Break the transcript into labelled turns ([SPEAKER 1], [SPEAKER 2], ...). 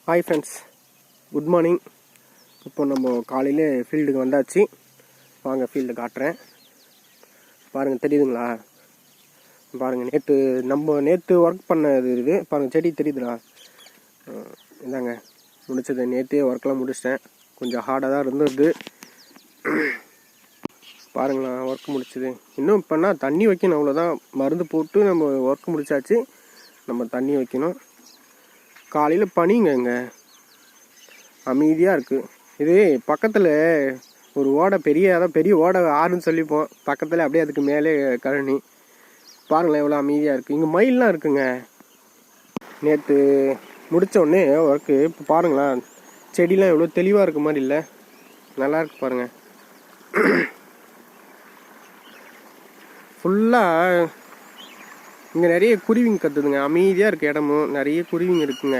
[SPEAKER 1] Hi friends, good morning. இப்போ நம்ம காலையில் ஃபீல்டுக்கு வந்தாச்சு. வாங்க ஃபீல்டு காட்டுறேன். பாருங்கள், தெரியுதுங்களா? பாருங்கள், நேற்று ஒர்க் பண்ணது இது. பாருங்கள், செடி தெரியுதுங்களா? இந்தாங்க முடிச்சது. நேற்றே ஒர்க்கெலாம் முடிச்சிட்டேன். கொஞ்சம் ஹார்டாக தான் இருந்தது. பாருங்களா, ஒர்க் முடிச்சது. இன்னும் இப்போனா தண்ணி வைக்கணும், அவ்வளோதான். மருந்து போட்டு நம்ம ஒர்க் முடிச்சாச்சு. நம்ம தண்ணி வைக்கணும். காலையில் பனிங்க, இங்கே அமைதியாக இருக்குது. இது பக்கத்தில் ஒரு ஓடை, பெரிய ஓடை, ஆறுன்னு சொல்லிப்போம். பக்கத்தில் அப்படியே அதுக்கு மேலே கழனி. பாருங்களேன் எவ்வளோ அமைதியாக இருக்குது. இங்கே மயிலெலாம் இருக்குங்க. நேற்று முடித்தோடனே ஒர்க்கு. இப்போ பாருங்களேன், செடிலாம் எவ்வளோ தெளிவாக இருக்க மாதிரி இல்லை? நல்லா இருக்கு பாருங்கள். ஃபுல்லாக இங்கே நிறைய குருவிங்க கத்துதுங்க. அமைதியாக இருக்குது இடமும். நிறைய குருவிங்க இருக்குங்க.